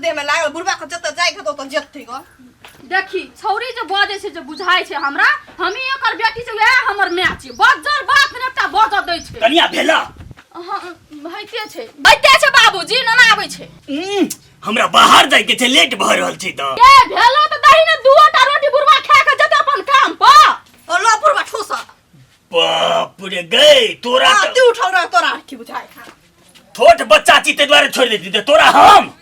देह में लागल बुढ़बा के जत जाय के तो जत्ते गो देखी छौरी जे बजे छै जे बुझाय छै हमरा हमी एकर बेटी से वह हमर माय छी बजर बात नेटा बजर दै छै कनिया भेला होइते छै बैठे छै बाबूजी न आबै छै हमरा बाहर जाय के छै लेट भ रहल छै त के भेलो त दही ने दूटा रोटी बुढ़वा खा के जते अपन काम पर ओ लो बुढ़बा ठोसा बाप रे गई तोरा तू उठाउ रे तोरा की बुझाय छोट बच्चा छी ते द्वारे छोड़ देती ते तोरा हम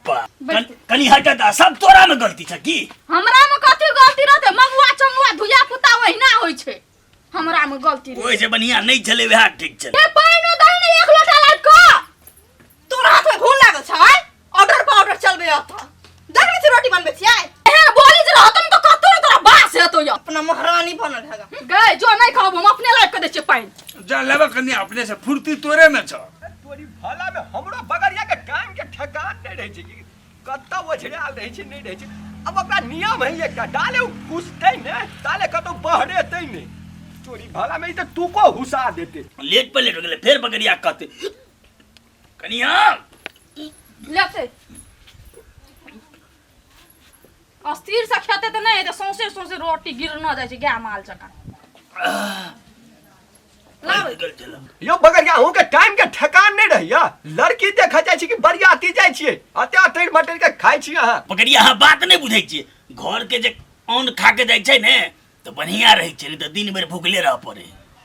कनी हटा दा सब तोरा में गलती छै की हमरा में कथि गलती रहते मगुआ चंगुआ धुया पुता ओहिना होय छै हमरा में गलती रे ओइ से बढ़िया नहीं चले वह ठीक चले ए पाइनो दही ने एक लोटा लाइट को तोरा हाथ में घून लागल छै ऑर्डर पाउडर चलबे आता देखली छी रोटी बनबे छियै एहन बोली जे रहतम त कतो रे तोरा बास हेतो य अपना महारानी बनल हैगा गए जो नहीं खाबो हम अपने लाइट के दे छी पाइन जा लेबा कनी अपने से फुर्ती तोरे में छ तोरी भला में हमरो बगरिया के टाइम के ठेकान नहीं रहे छै कत्ता ओछड़ाल रहे छै नहीं रहे छै अब ओकरा नियम है एकटा डाले घुसतै ने ताले कतो बहरेतै ने तोरी भला में त तू को हुसा देते लेट पे लेट हो गेले फिर बकरिया कहते कनिया लेते अस्थिर से खेते त नहीं त सौसे सौसे रोटी गिर न जाय छै गाय माल जका यो बगरिया हूं के टाइम के ठेकान नहीं रहिया लड़की देखा जाय छी कि बरियाती जाय छियै अते अतैर मटर के खाय छी अहाँ बकरिया हां बात नहीं बुझै छी घर के जे अन्न खा के जाय छै ने तो बढ़िया रहे छै नहीं तो दिन भर भूखले रह पड़े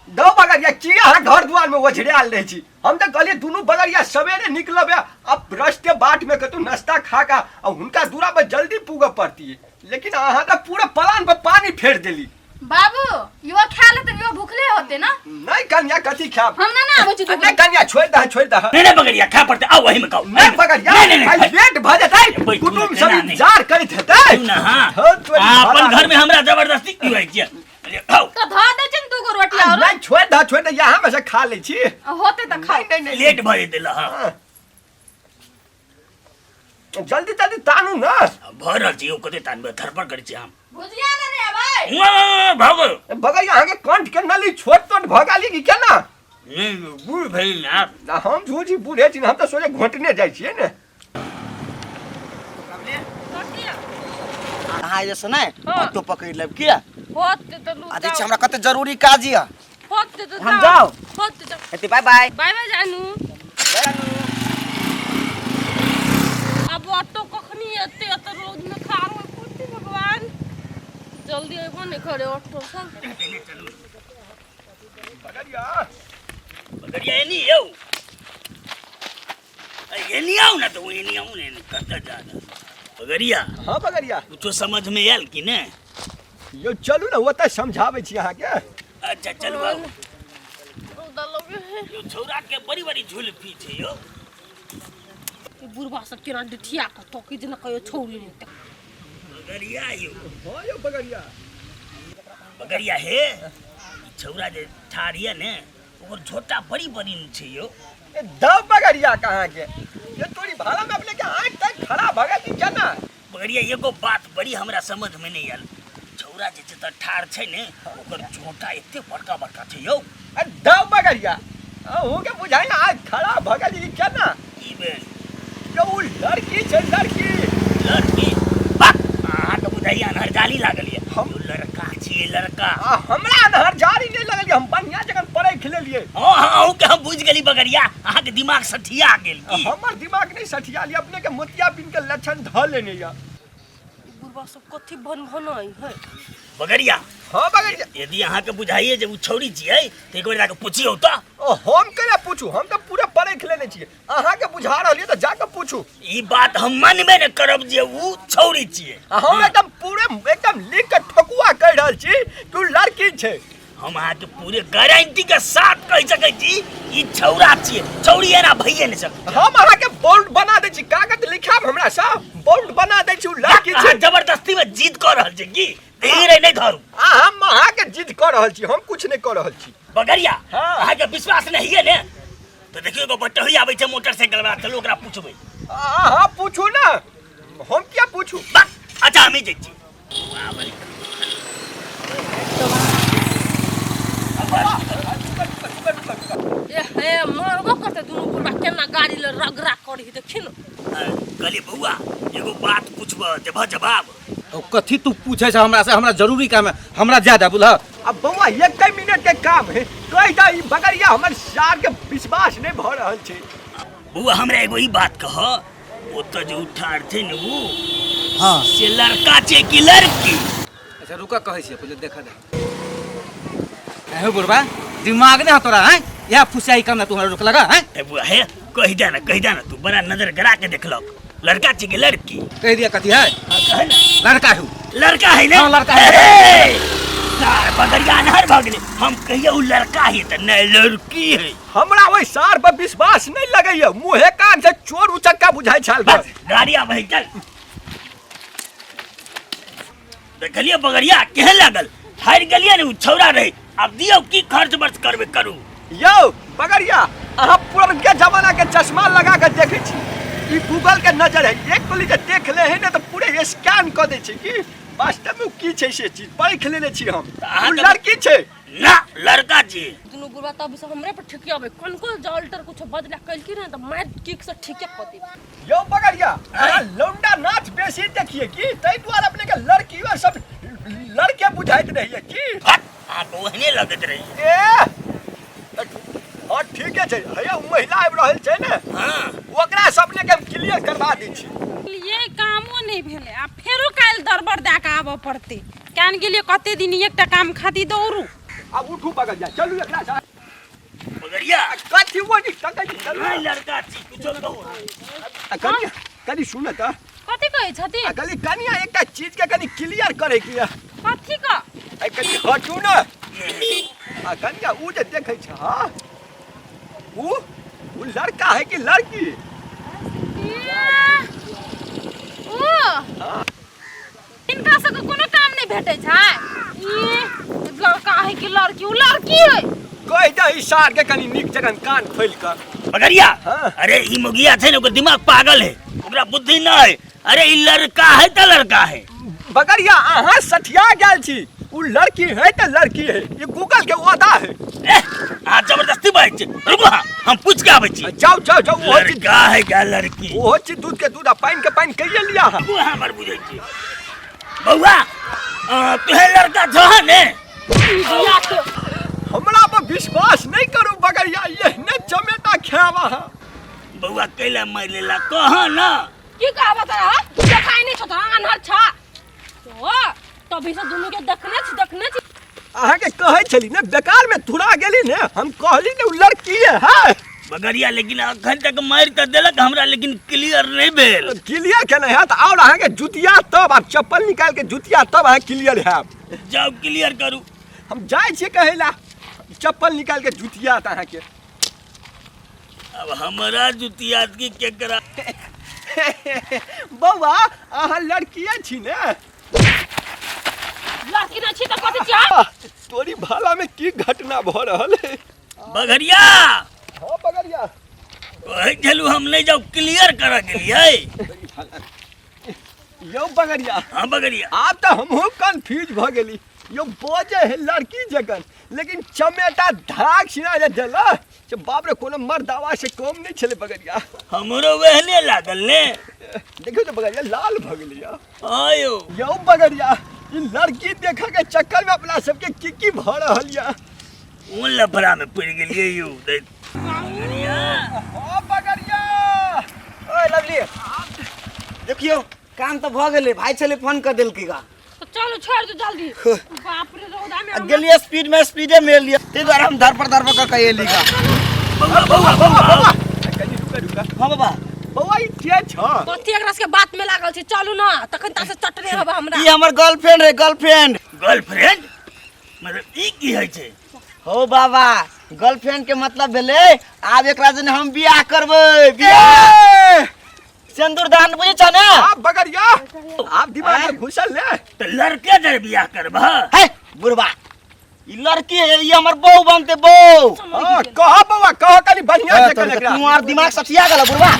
दो बगरिया की अहाँ घर दुआर में ओछड़ाल रहे छी हम त कहलिए दुनु बगरिया सवेरे निकलबे अब रस्ते बाट में कतु नाश्ता खा का और हुनका दूरा पर जल्दी पूग पड़ती लेकिन अहाँ त पूरा प्लान पर पानी फेर देली बाबू यो खा ले त यो भूखले होते ना नहीं कन्या कथी खाब हम ना आबै छी नहीं कन्या छोड़ द नहीं बकरिया खा पड़ते आओ वही में खाओ नहीं बगरिया नहीं लेट भ जतै कुटुम सब इंतजार करैत हेतै ना हां अपन घर में हमरा जबरदस्ती क्यों है किया खाओ तो धा दे छिन तू को रोटी और नहीं छोड़ द यहां में से खा ले छी होते त खा नहीं लेट भ जेते ल हां जल्दी तानू ना भरल छी ओ कते तानबे थरपर करै छी हम भुजिया ना ने भाई भागो बगरिया आगे कंठ के नली छोट तोट भगाली की केना नहीं बूढ़ भई ना हम झूठी बूढ़े छी हम तो सोचे घोटने जाय छियै ने अहाँ जे सुनै ऑटो पकड़ लेब किया होते त लू आदि हमरा कते जरूरी काज या होते त हम जाओ होते त एते बाय बाय बाय बाय जानू अब ऑटो कखनी एते त रोज में खार में कुछ भगवान जल्दी आइबो ने करे ऑटो सब बगरिया एनी यौ एनी आउ ना तो एनी आउ ने करता जाना बगरिया हां बगरिया कुछ समझ में आयल कि ने यो चलू ना ओतै समझाबै छी अहाँ के अच्छा चलू बाबू यो छौरा के बड़ी बड़ी झुलफी छै यो बुढ़वा सब केरा डिठिया का तो कि दिन कयो छौरी ने बगरिया यो हां यो बगरिया हे छौरा जे ठाड़िया ने ओकर झोटा बड़ी बड़ी छै यो ए दब बगरिया कहां के ये तोरी भाड़ा में अपने के आंख तक खड़ा भगा दी केना बगरिया एगो बात बड़ी हमरा समझ में नहीं आयल छौरा जे त ठाड़ छै ने ओकर झोटा एते बड़का बड़का छै यो ए दब बगरिया हो के बुझाई ना आंख खड़ा भगा दी केना ई बे यो लड़की छै लड़की बात आ तो बुझाई अनहर जाली लागल ये हम लड़का छी लड़का हमरा अनहर जाली नहीं लगल हम बढ़िया जगह पढ़े खेले लिए हां हां ओ के हम बुझ गेली बगरिया अहाँ के दिमाग सठिया गेल की हमर दिमाग नहीं सठिया ली अपने के मोतिया पिन के लक्षण ध लेने या बुढ़वा सब कथि भन भनाई है बगरिया हां बगरिया यदि अहाँ के बुझाइए जे उ छौरी छियै त एक बेर जाके पूछियो त ओ हम केना पूछू हम तो पूरे पढ़े खेले छियै अहाँ के बुझा रहलिए त जाके पूछू ई बात हम मानबे न करब जे उ छौरी छियै हम एकदम लिख के ठकुआ कह रहल छी तू लड़की छै हम अहाँ के पूरे गारंटी के साथ कह सकै छी ई छौरा छियै छौरी एना भइए न सकै हम अहाँ के बोल्ड बना दे छी कागज लिखाब हमरा सब बोल्ड बना दे छी लड़की छै जबरदस्ती में जिद कर रहल छै की धीरे नहीं धरू हम अहाँ के जिद कर रहल छी हम कुछ नहीं कर रहल छी बगरिया अहाँ के विश्वास नहीं है ने तो देखियो एगो बटही आबै छै मोटरसाइकिल वाला चलो ओकरा पूछबै हां पूछू ना हम क्या पूछू अच्छा हम ही जाइ छी ए हे मरबो करते दुनु बुढ़वा केना गाड़ी ले रगरा करी देखिन कहली बउआ एगो बात पूछब देबह जवाब। कथी तू पूछे छ हमरा से? हमरा जरूरी काम है, हमरा ज्यादा बुझल। अब बउआ एक मिनट के काम है, कह दा ई बगरिया हमर सार के विश्वास नहीं भ रहल छै। बउआ हमरा एगो ई बात कह, ओ तो जो ठाड़ थे न वो हाँ से लड़का छे कि लड़की? अच्छा रुका कहै छी पहिले देखा दे। एहो बुढ़वा दिमाग ने तोरा है या फुसाई काम ना तू रुक लगा है। ए बुआ है कह दे ना तू बड़ा नजर गड़ा के देखलक लड़का छे कि लड़की? कह दिया कथी है? कहे ना लड़का हूँ। लड़का है ना? हाँ, लड़का है। सार बगरिया नहर भगले हम कहिए उ लड़का है त नहीं लड़की है। हमरा ओइ सार पर विश्वास नहीं लगैया, मुहे कान से चोर उचक्का बुझाई छाल। बस गाड़िया बही चल। देखलिए बगरिया केहन लागल? हार गेलिए ने उ छौरा रहे, अब दियो की खर्च बर्च करबे करू। यो बगरिया अहाँ पुरनके जमाना के चश्मा लगा के देखे छी, ई गूगल के नजर है, एक गोली के देख ले है ना तो पूरे स्कैन कर दे छै कि वास्तव में की छै से चीज पढ़ लेले छी हम। उ लड़की छै ना लड़का छी। दुनू गुरबा तब से हमरे पर ठिकिया बे कोन जॉल्टर कुछ बदला कइल की ना त मार किक से ठीके क दे। यो बगरिया अहाँ लौंडा नाच बेसी देखिए कि तै द्वारा अपने के लड़की और सब लड़के बुझाइत रहिए कि हां तो ओहने लगत रही। ए हां ठीक है छै, हैया महिला आबि रहल छै ने, हां ओकरा सबने के हम क्लियर करवा दै छी। ये कामो नहीं भेले आ फेरो काल दरबर दे के आबे पड़ते। कान गेलिए कते दिन एकटा काम खाती दौड़ू। अब उठू बगरिया चलू एकरा साथ। बगरिया कथी वो जी तक चलू। नहीं लड़का छी कुछो कहो। कनिया कनी सुन त कथी कहै छथि? कनी कनिया एकटा चीज के कनी क्लियर करे कि कथी का? ए कनी हटू न। कनिया उ जे देखै छ हां उ लड़का है कि लड़की? ओ इनका से कोनो काम नहीं भेटै छै। ई लड़का है कि लड़की? उ लड़की है। कह दे ई सार के कनी नीक जगह कान खोल कर। बगरिया हाँ। अरे ई मुगिया थे ना ओकर दिमाग पागल है, ओकरा बुद्धि ना है। अरे ई लड़का है त लड़का है। बगरिया अहाँ सठिया गेल छी, उ लड़की है त लड़की है, ये गूगल के वादा है। आ जबरदस्ती बात छै, रुको हम पूछ के आबै छी। जाओ जाओ जाओ वो चीज लड़का है क्या लड़की? वो चीज दूध के दूध आ पानी के पानी कहिए लिया है। वो हमर बुझै छी। बउआ तोहे लड़का छ ने? हमरा पर विश्वास नहीं करू बगरिया, ये चमेटा खेवा है। बउआ कैला मार लेला कह ना। की कहबा तोरा? देखाई नहीं छ तोरा अनहर छ। तो तभी से दुनू के देखने छी। अहाँ के कहै छली ने बेकार में थुरा गेली ने, हम कहली ने उ लड़की है। बगरिया लेकिन अखन तक मार त देलक हमरा, लेकिन क्लियर नहीं भेल। क्लियर केना है त और अहाँ के जुतिया तब आप चप्पल निकाल के जुतिया तब अहाँ क्लियर है। जाओ क्लियर करू। हम जाय छी कहेला चप्पल निकाल के जुतिया त अहाँ के। अब हमरा जुतिया की केकरा? बौआ अहाँ लड़किए छी ने? लड़की न छी त कथि छी? तोरी भाला में की घटना भ रहल है? बगरिया हां बगरिया कहे चलू हम नहीं जाओ क्लियर करा के लिए। यो बगरिया हां बगरिया आप तो हमहू कंफ्यूज भ गेली। यो बोझे है लड़की जगन, लेकिन चमेटा धाक छिना जे देला जे बाप रे कोनो मर्दावा से कम नहीं छले बगरिया। हमरो वहने लागल ने। देखो तो बगरिया लाल भ गेलिया। आयो यो बगरिया ई लड़की देखा के चक्कर में अपना सबके की भ रहल या। उन लफड़ा में पड़ गेलिए यू देख। बगरिया ओ बगरिया ओए लवली देखियो काम तो भ गेले, भाई चले फोन कर देलकै गा। तो चलो छोड़ दो जल्दी। बाप रे रौदा में गेलिए स्पीडे में लिए, ते द्वारा हम धर पर कर कहिए गा। बौआ कनी रुका। हां बाबा बौआ ई के छ? कथि एकरा के बात में लागल छी। चलू ना तखन ता से चटने हबा हमरा। ई हमर गर्लफ्रेंड है, गर्लफ्रेंड। गर्लफ्रेंड मतलब ई की है छे? हो बाबा गर्लफ्रेंड के मतलब भेले आब एकरा जने हम बियाह करबै। बियाह सिंदूर दान बुझै छ ना? आप बगरिया आप दिमाग में घुसल ले। तो लड़के जर बियाह करबा? है बुढ़वा ई लड़की है, ई हमर बहू बनते बहू। हां कह बौआ कह कनी बढ़िया से कर एकरा। तुम्हार दिमाग सठिया गेल बुढ़वा।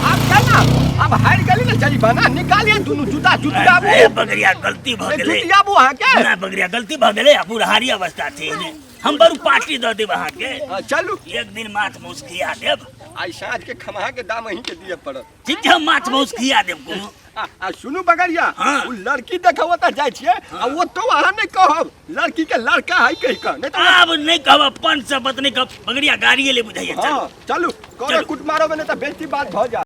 आप चल ना, अब हार गली ना चली बना निकालिए दोनों जूता जुतिया बू। ए बगरिया गलती भ गेले। जुतिया बू अहाँ के ना बगरिया गलती भ गेले, पूरा हारी अवस्था थी ने। हम बरू पार्टी द देब अहाँ के। चलू एक दिन माथ मुस्किया देब, आई साँझ के खमहा के दाम अहीं के दिए पड़त ठीक है माछ माउस खिया देब कोनो आ सुनू बगरिया हाँ। उ लड़की देखब त जाइ छिए आ वो तो अहाँ नहीं कहब लड़की के लड़का है कहि का नहीं तो अब नहीं कहब पंच से बत नहीं कहब बगड़िया गाड़िए ले बुझाइए चल हाँ चलू करे चलू। कुट मारो में नहीं तो बेइज्जती बात भ जा